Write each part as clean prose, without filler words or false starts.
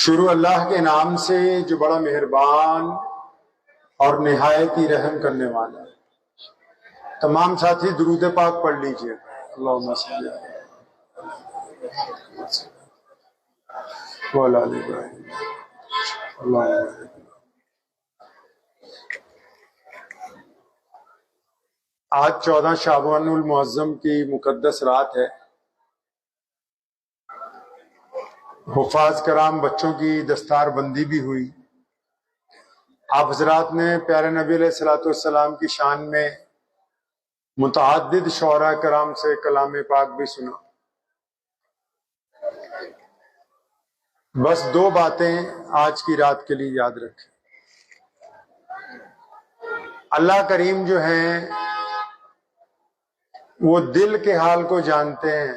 شروع اللہ کے نام سے جو بڑا مہربان اور نہایت ہی رحم کرنے والا ہے۔ تمام ساتھی درود پاک پڑھ لیجئے۔ اللہم صلی علی وعلی آل ابراہیم۔ آج 14 شعبان المعظم کی مقدس رات ہے۔ حفاظ کرام بچوں کی دستار بندی بھی ہوئی۔ آپ حضرات نے پیارے نبی علیہ السلام کی شان میں متعدد شعراء کرام سے کلام پاک بھی سنا۔ بس 2 باتیں آج کی رات کے لیے یاد رکھیں۔ اللہ کریم جو ہیں وہ دل کے حال کو جانتے ہیں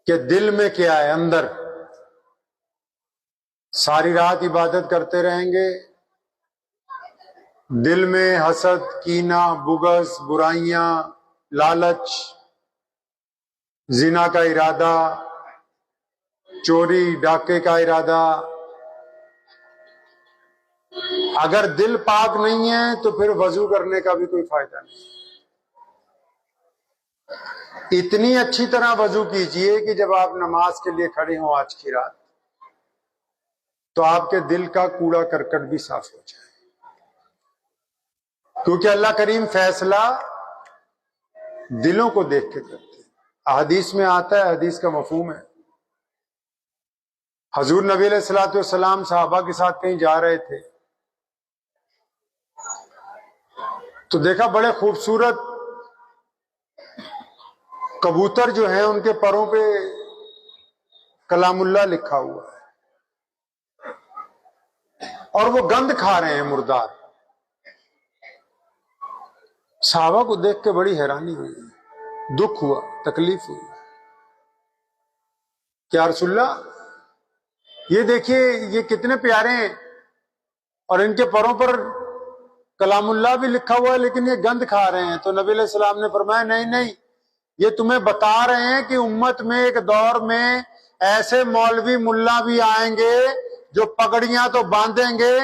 کہ دل میں کیا ہے، اندر۔ ساری رات عبادت کرتے رہیں گے، دل میں حسد، کینہ، بغض، برائیاں، لالچ، زنا کا ارادہ، چوری ڈاکے کا ارادہ۔ اگر دل پاک نہیں ہے تو پھر وضو کرنے کا بھی کوئی فائدہ نہیں۔ اتنی اچھی طرح وضو کیجئے کہ جب آپ نماز کے لیے کھڑے ہوں آج کی رات تو آپ کے دل کا کوڑا کرکٹ بھی صاف ہو جائے، کیونکہ اللہ کریم فیصلہ دلوں کو دیکھ کے کرتے ہیں۔ احادیث میں آتا ہے، حدیث کا مفہوم ہے، حضور نبی علیہ السلام صحابہ کے ساتھ کہیں جا رہے تھے تو دیکھا بڑے خوبصورت کبوتر جو ہیں ان کے پروں پہ کلام اللہ لکھا ہوا ہے اور وہ گند کھا رہے ہیں، مردار۔ صحابہ کو دیکھ کے بڑی حیرانی ہوئی، دکھ ہوا، تکلیف ہوئی۔ کیا رسول اللہ، یہ دیکھیے یہ کتنے پیارے ہیں اور ان کے پروں پر کلام اللہ بھی لکھا ہوا ہے لیکن یہ گند کھا رہے ہیں۔ تو نبی علیہ السلام نے فرمایا نہیں، یہ تمہیں بتا رہے ہیں کہ امت میں ایک دور میں ایسے مولوی ملا بھی آئیں گے جو پگڑیاں تو باندھیں گے،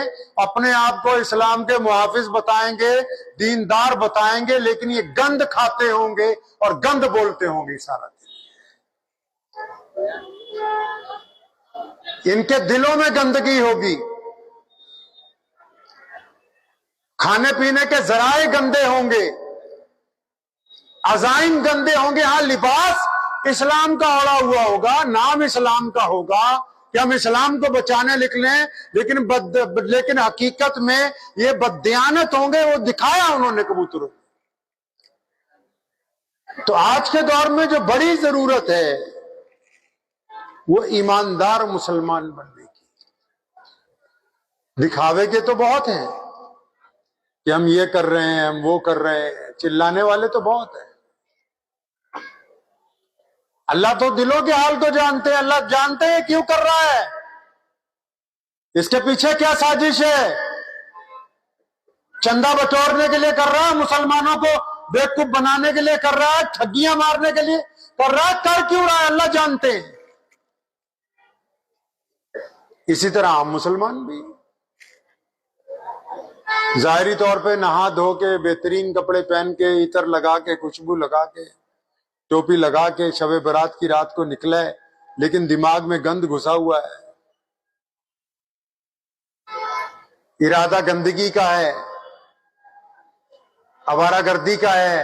اپنے آپ کو اسلام کے محافظ بتائیں گے، دیندار بتائیں گے، لیکن یہ گند کھاتے ہوں گے اور گند بولتے ہوں گے سارا دن۔ ان کے دلوں میں گندگی ہوگی، کھانے پینے کے ذرائع گندے ہوں گے، عزائم گندے ہوں گے۔ ہاں، لباس اسلام کا اوڑا ہوا ہوگا، نام اسلام کا ہوگا کہ ہم اسلام کو بچانے نکلیں، لیکن حقیقت میں یہ بددیانت ہوں گے۔ وہ دکھایا انہوں نے کبوتروں۔ تو آج کے دور میں جو بڑی ضرورت ہے وہ ایماندار مسلمان بننے کی۔ دکھاوے کے تو بہت ہیں کہ ہم یہ کر رہے ہیں، ہم وہ کر رہے ہیں، چلانے والے تو بہت ہیں۔ اللہ تو دلوں کے حال کو جانتے ہیں، اللہ جانتے ہیں کیوں کر رہا ہے، اس کے پیچھے کیا سازش ہے۔ چندہ بٹورنے کے لیے کر رہا ہے، مسلمانوں کو بیوقوف بنانے کے لیے کر رہا ہے، ٹھگیاں مارنے کے لیے کر رہا ہے، کر کیوں رہا ہے اللہ جانتے ہیں۔ اسی طرح عام مسلمان بھی ظاہری طور پہ نہا دھو کے، بہترین کپڑے پہن کے، عطر لگا کے، خوشبو لگا کے، ٹوپی لگا کے شب برات کی رات کو نکلا ہے، لیکن دماغ میں گند گھسا ہوا ہے، ارادہ گندگی کا ہے، آوارہ گردی کا ہے،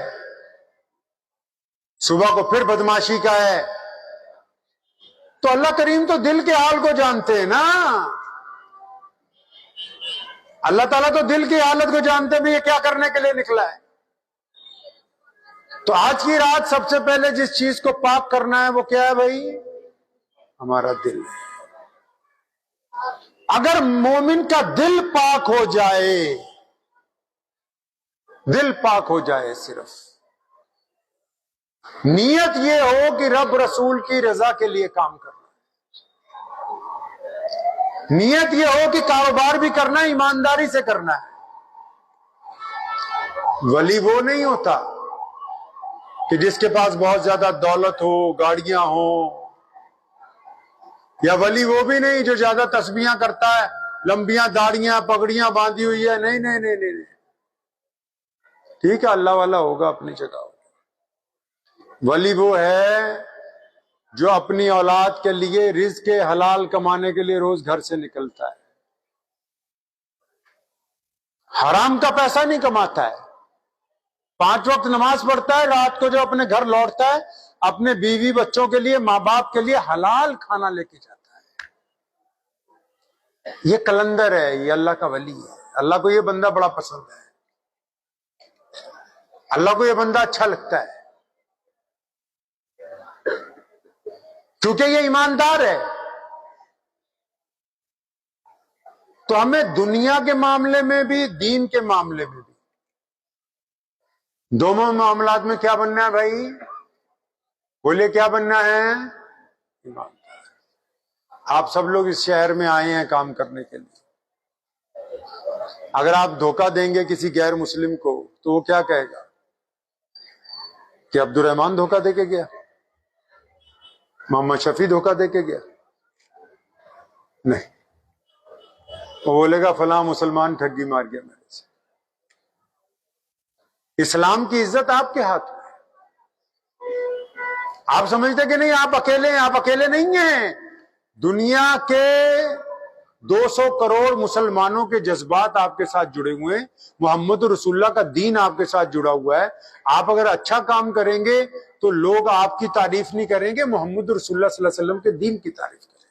صبح کو پھر بدماشی کا ہے۔ تو اللہ کریم تو دل کے حال کو جانتے ہیں نا، اللہ تعالیٰ تو دل کی حالت کو جانتے بھی یہ کیا کرنے کے لیے نکلا ہے۔ تو آج کی رات سب سے پہلے جس چیز کو پاک کرنا ہے وہ کیا ہے بھائی؟ ہمارا دل۔ اگر مومن کا دل پاک ہو جائے، دل پاک ہو جائے، صرف نیت یہ ہو کہ رب رسول کی رضا کے لیے کام کرنا، نیت یہ ہو کہ کاروبار بھی کرنا ہے، ایمانداری سے کرنا ہے۔ ولی وہ نہیں ہوتا کہ جس کے پاس بہت زیادہ دولت ہو، گاڑیاں ہوں، یا ولی وہ بھی نہیں جو زیادہ تسبیحاں کرتا ہے، لمبیاں داڑیاں پگڑیاں باندھی ہوئی ہے، نہیں نہیں نہیں نہیں، ٹھیک ہے اللہ والا ہوگا اپنی جگہ. ولی وہ ہے جو اپنی اولاد کے لیے رزق حلال کمانے کے لیے روز گھر سے نکلتا ہے، حرام کا پیسہ نہیں کماتا ہے، 5 وقت نماز پڑھتا ہے، رات کو جو اپنے گھر لوٹتا ہے اپنے بیوی بچوں کے لیے، ماں باپ کے لیے حلال کھانا لے کے جاتا ہے. یہ کلندر ہے، یہ اللہ کا ولی ہے. اللہ کو یہ بندہ بڑا پسند ہے، اللہ کو یہ بندہ اچھا لگتا ہے کیونکہ یہ ایماندار ہے. تو ہمیں دنیا کے معاملے میں بھی دین کے معاملے میں بھی دونوں معاملات میں کیا بننا ہے بھائی؟ بولے کیا بننا ہے؟ ایماندار. آپ سب لوگ اس شہر میں آئے ہیں کام کرنے کے لیے. اگر آپ دھوکہ دیں گے کسی غیر مسلم کو تو وہ کیا کہے گا کہ عبد الرحمان دھوکہ دے کے گیا، محمد شفیع دھوکہ دے کے گیا؟ نہیں، وہ بولے گا فلاں مسلمان ٹھگی مار گیا میرے سے. اسلام کی عزت آپ کے ہاتھ میں. آپ سمجھتے کہ نہیں آپ اکیلے ہیں؟ آپ اکیلے نہیں ہیں. دنیا کے 200 کروڑ مسلمانوں کے جذبات آپ کے ساتھ جڑے ہوئے ہیں. محمد رسول اللہ کا دین آپ کے ساتھ جڑا ہوا ہے. آپ اگر اچھا کام کریں گے تو لوگ آپ کی تعریف نہیں کریں گے، محمد رسول اللہ صلی اللہ علیہ وسلم کے دین کی تعریف کریں گے.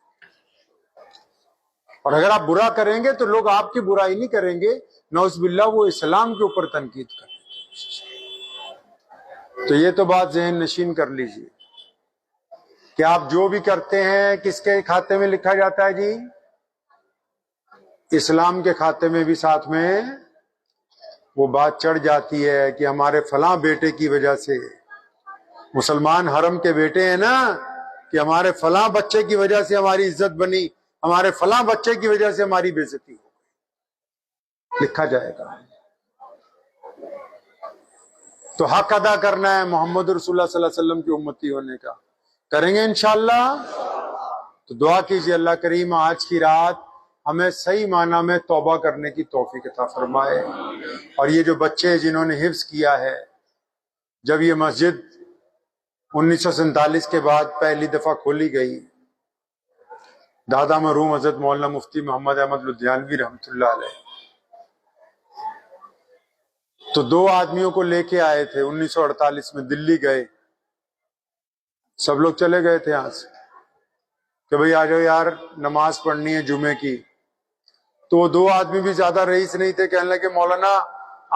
اور اگر آپ برا کریں گے تو لوگ آپ کی برائی نہیں کریں گے، نعوذ باللہ وہ اسلام کے اوپر تنقید کریں گے. تو یہ تو بات ذہن نشین کر لیجئے کہ آپ جو بھی کرتے ہیں کس کے کھاتے میں لکھا جاتا ہے جی؟ اسلام کے کھاتے میں بھی ساتھ میں وہ بات چڑھ جاتی ہے کہ ہمارے فلاں بیٹے کی وجہ سے، مسلمان حرم کے بیٹے ہیں نا، کہ ہمارے فلاں بچے کی وجہ سے ہماری عزت بنی، ہمارے فلاں بچے کی وجہ سے ہماری بے عزتی ہو، لکھا جائے گا. تو حق ادا کرنا ہے محمد رسول اللہ صلی اللہ علیہ وسلم کی امتی ہونے کا. کریں گے انشاءاللہ. تو دعا کیجئے اللہ کریم آج کی رات ہمیں صحیح معنی میں توبہ کرنے کی توفیق عطا فرمائے. اور یہ جو بچے جنہوں نے حفظ کیا ہے، جب یہ مسجد 1947 کے بعد پہلی دفعہ کھولی گئی، دادا مرحوم حضرت مولانا مفتی محمد احمد لدھیانوی رحمۃ اللہ علیہ تو 2 آدمیوں کو لے کے آئے تھے 1948 میں، دلی گئے، سب لوگ چلے گئے تھے یہاں سے کہ بھئی آ جاؤ یار نماز پڑھنی ہے جمعے کی. تو وہ 2 آدمی بھی زیادہ رئیس نہیں تھے، کہنے لگے مولانا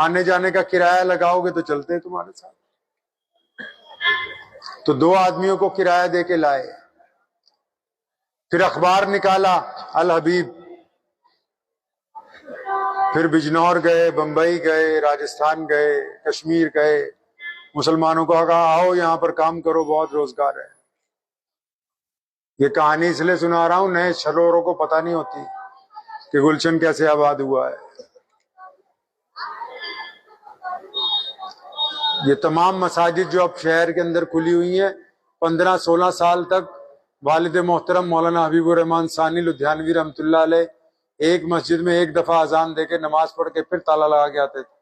آنے جانے کا کرایہ لگاؤ گے تو چلتے ہیں تمہارے ساتھ. تو 2 آدمیوں کو کرایہ دے کے لائے. پھر اخبار نکالا الحبیب، پھر بجنور گئے، بمبئی گئے، راجستھان گئے، کشمیر گئے، مسلمانوں کو کہا آؤ یہاں پر کام کرو، بہت روزگار ہے. یہ کہانی اس لیے سنا رہا ہوں، نئے شروروں کو پتہ نہیں ہوتی کہ گلشن کیسے آباد ہوا ہے. یہ تمام مساجد جو اب شہر کے اندر کھلی ہوئی ہیں، 15-16 سال تک والد محترم مولانا حبیب الرحمان ثانی لدھیانوی رحمۃ اللہ علیہ ایک مسجد میں ایک دفعہ اذان دے کے نماز پڑھ کے پھر تالا لگا کے آتے تھے.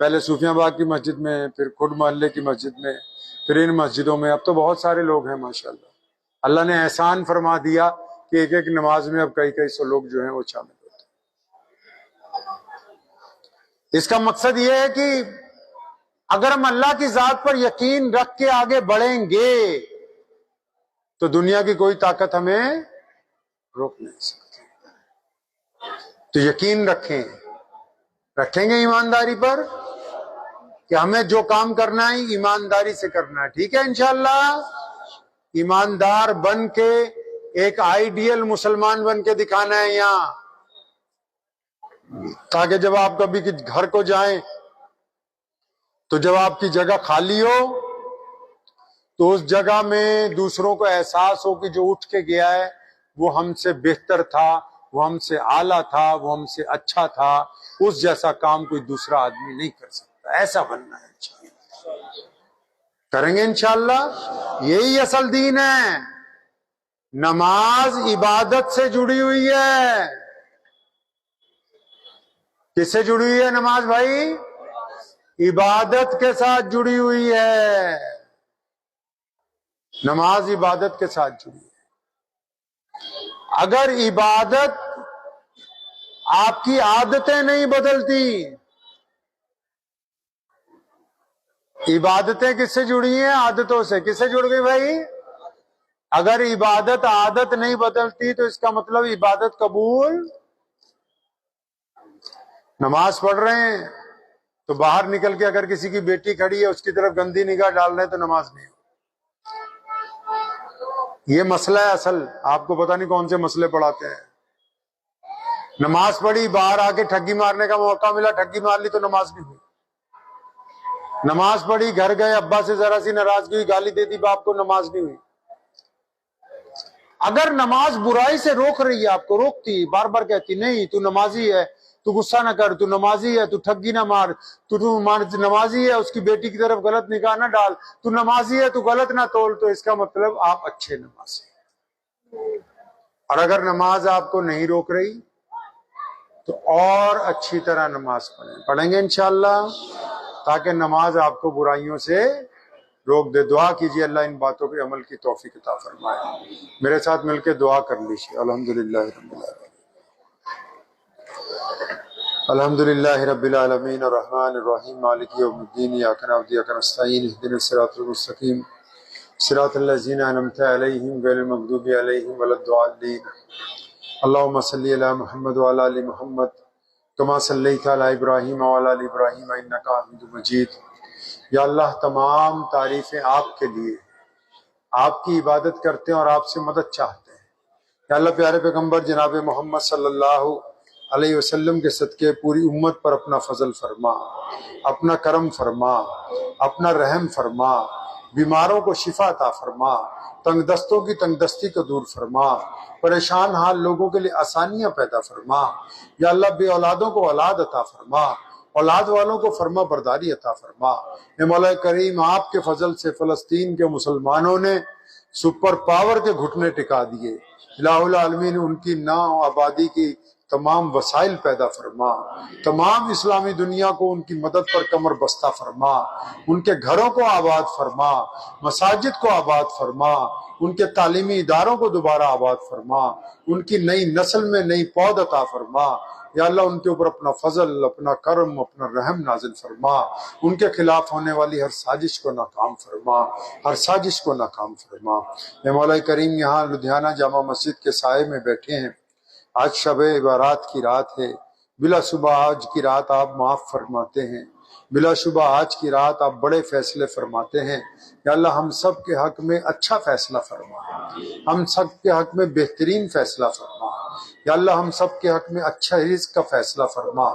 پہلے صوفیاں باغ کی مسجد میں، پھر خود محلے کی مسجد میں، پھر ان مسجدوں میں. اب تو بہت سارے لوگ ہیں ماشاءاللہ، اللہ نے احسان فرما دیا کہ ایک ایک نماز میں اب کئی سو لوگ جو ہیں وہ شامل ہوتے ہیں. اس کا مقصد یہ ہے کہ اگر ہم اللہ کی ذات پر یقین رکھ کے آگے بڑھیں گے تو دنیا کی کوئی طاقت ہمیں روک نہیں سکتی. تو یقین رکھیں گے ایمانداری پر کہ ہمیں جو کام کرنا ہے ایمانداری سے کرنا ہے. ٹھیک ہے انشاءاللہ. ایماندار بن کے ایک آئیڈیل مسلمان بن کے دکھانا ہے یہاں، تاکہ جب آپ کبھی گھر کو جائیں تو جب آپ کی جگہ خالی ہو تو اس جگہ میں دوسروں کو احساس ہو کہ جو اٹھ کے گیا ہے وہ ہم سے بہتر تھا، وہ ہم سے اعلیٰ تھا، وہ ہم سے اچھا تھا، اس جیسا کام کوئی دوسرا آدمی نہیں کر سکتا. ایسا بننا ہے انشاءاللہ. کریں گے انشاءاللہ. یہی اصل دین ہے. نماز عبادت سے جڑی ہوئی ہے. کس سے جڑی ہوئی ہے نماز بھائی؟ عبادت کے ساتھ جڑی ہوئی ہے. نماز عبادت کے ساتھ جڑی ہے. اگر عبادت آپ کی عادتیں نہیں بدلتی، عبادتیں کس سے جڑی ہیں؟ عادتوں سے. کس سے جڑ گئی بھائی؟ اگر عبادت عادت نہیں بدلتی تو اس کا مطلب عبادت قبول. نماز پڑھ رہے ہیں تو باہر نکل کے اگر کسی کی بیٹی کھڑی ہے اس کی طرف گندی نگاہ ڈال رہے ہیں تو نماز نہیں. یہ مسئلہ ہے اصل. آپ کو پتہ نہیں کون سے مسئلے پڑھاتے ہیں. نماز پڑھی، باہر آ کے ٹھگی مارنے کا موقع ملا، ٹھگی مار لی تو نماز نہیں ہوئی. نماز پڑھی، گھر گئے، ابا سے ذرا سی ناراضگی ہوئی، گالی دے دی باپ کو، نماز نہیں ہوئی. اگر نماز برائی سے روک رہی ہے، آپ کو روکتی، بار بار کہتی نہیں تو نمازی ہے، تو غصہ نہ کر، تو نمازی ہے، تو ٹھگی نہ مار، تو نمازی ہے، اس کی بیٹی کی طرف غلط نگاہ نہ ڈال، تو نمازی ہے، تو غلط نہ تول، تو اس کا مطلب آپ اچھے نمازی. اور اگر نماز آپ کو نہیں روک رہی تو اور اچھی طرح نماز پڑھیں گے انشاءاللہ، تاکہ نماز آپ کو برائیوں سے روک دے. دعا کیجیے اللہ ان باتوں پہ عمل کی توفیق عطا فرمائے. میرے ساتھ مل کے دعا کر لیجیے. الحمدللہ رب العالمین، الحمدللہ رب العالمین الرحمن الرحیم مالک یوم الدین، ایاک نعبد و ایاک نستعین، اہدنا الصراط المستقیم صراط الذین انعمت علیہم غیر المغضوب علیہم ولا الضالین. اللہم صلی علی محمد وعلی آل محمد کما صلیت علی ابراہیم وعلی آل ابراہیم انک حمید مجید. یا اللہ تمام تعریفیں آپ کے لیے، آپ کی عبادت کرتے ہیں اور آپ سے مدد چاہتے ہیں. یا اللہ پیارے پیغمبر جناب محمد صلی اللہ علیہ وسلم کے صدقے پوری امت پر اپنا فضل فرما، اپنا کرم فرما، اپنا رحم فرما، بیماروں کو شفا عطا فرما، تنگ دستوں کی تنگ دستی کو دور فرما، پریشان حال لوگوں کے لیے آسانیاں پیدا فرما. یا اللہ بے اولادوں کو اولاد عطا فرما، اولاد والوں کو فرما برداری عطا فرما. اے مولا کریم، آپ کے فضل سے فلسطین کے مسلمانوں نے سپر پاور کے گھٹنے ٹکا دیے. الہ العالمین ان کی ناؤ آبادی کی تمام وسائل پیدا فرما، تمام اسلامی دنیا کو ان کی مدد پر کمر بستہ فرما، ان کے گھروں کو آباد فرما، مساجد کو آباد فرما، ان کے تعلیمی اداروں کو دوبارہ آباد فرما، ان کی نئی نسل میں نئی پود عطا فرما. یا اللہ ان کے اوپر اپنا فضل، اپنا کرم، اپنا رحم نازل فرما. ان کے خلاف ہونے والی ہر سازش کو ناکام فرما، ہر سازش کو ناکام فرما. اے مولا کریم، یہاں لدھیانہ جامع مسجد کے سائے میں بیٹھے ہیں. آج شب بارات کی رات ہے. بلا شبہ آج کی رات آپ معاف فرماتے ہیں، بلا شبہ آج کی رات آپ بڑے فیصلے فرماتے ہیں. یا اللہ ہم سب کے حق میں اچھا فیصلہ فرما، ہم سب کے حق میں بہترین فیصلہ فرما. یا اللہ ہم سب کے حق میں اچھا رزق کا فیصلہ فرما،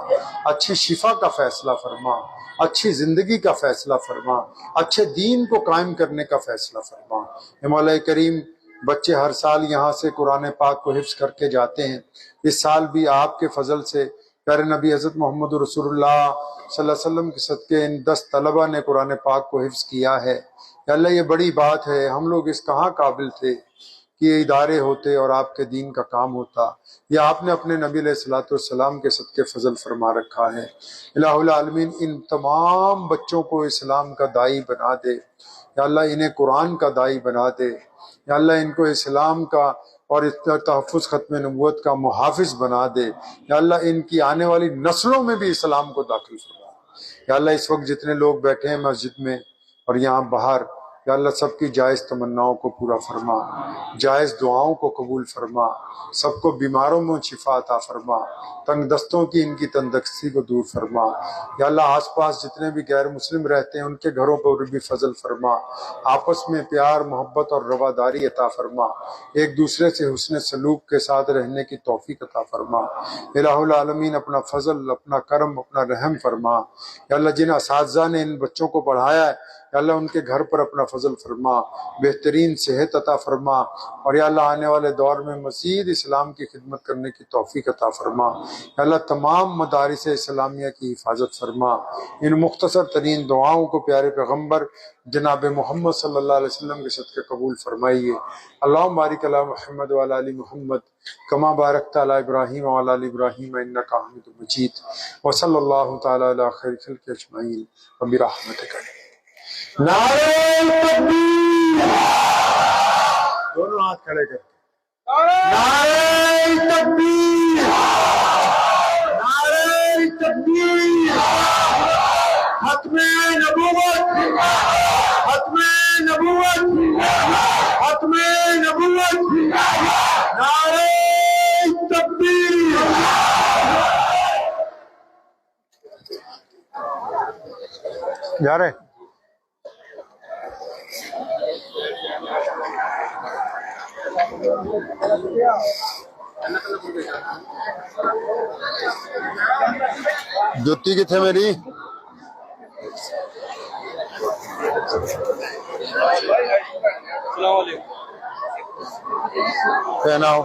اچھی شفا کا فیصلہ فرما، اچھی زندگی کا فیصلہ فرما، اچھے دین کو قائم کرنے کا فیصلہ فرما. اے مولا کریم، بچے ہر سال یہاں سے قرآن پاک کو حفظ کر کے جاتے ہیں. اس سال بھی آپ کے فضل سے پیارے نبی حضرت محمد رسول اللہ صلی اللہ علیہ وسلم کے صدقے ان 10 طلبہ نے قرآن پاک کو حفظ کیا ہے. یا اللہ یہ بڑی بات ہے. ہم لوگ اس کہاں قابل تھے کہ یہ ادارے ہوتے اور آپ کے دین کا کام ہوتا. یہ آپ نے اپنے نبی علیہ الصلوۃ والسلام کے صدقے فضل فرما رکھا ہے. الہ العالمین ان تمام بچوں کو اسلام کا داعی بنا دے. یا اللہ انہیں قرآن کا داعی بنا دے. یا اللہ ان کو اسلام کا اور تحفظ ختم نبوت کا محافظ بنا دے. یا اللہ ان کی آنے والی نسلوں میں بھی اسلام کو داخل فرما. یا اللہ اس وقت جتنے لوگ بیٹھے ہیں مسجد میں اور یہاں باہر، یا اللہ سب کی جائز تمناؤں کو پورا فرما، جائز دعاؤں کو قبول فرما، سب کو بیماروں میں شفا عطا فرما، تنگ دستوں کی ان کی تندرستی کو دور فرما. یا اللہ آس پاس جتنے بھی غیر مسلم رہتے ہیں ان کے گھروں پر بھی فضل فرما، آپس میں پیار محبت اور رواداری عطا فرما، ایک دوسرے سے حسن سلوک کے ساتھ رہنے کی توفیق عطا فرما. الہ العالمین اپنا فضل، اپنا کرم، اپنا رحم فرما. یا اللہ جن اساتذہ نے ان بچوں کو پڑھایا ہے یا اللہ ان کے گھر پر اپنا فضل فرما، بہترین صحت عطا فرما، اور یا اللہ آنے والے دور میں مزید اسلام کی خدمت کرنے کی توفیق عطا فرما۔ یا اللہ تمام مدارس اسلامیہ کی حفاظت فرما۔ ان مختصر ترین دعاؤں کو پیارے پیغمبر جناب محمد صلی اللہ علیہ وسلم کے صدقے قبول فرمائیے۔ اللہم بارک علی محمد وعلی آل محمد کما بارکت علی ابراہیم وعلی آل ابراہیم انک حمید مجید، وصلی اللہ تعالی علی خیر خلق اجمعین وبرحمتک۔ نعرہ تکبیر، دونوں ہاتھ کھڑے کر، نعرہ تکبیر، نعرہ تکبیر، ختم نبوت، ختم نبوت، ختم نبوت، نعرہ تکبیر۔ جا رہے جوتی کتنے میری؟ پہناؤ۔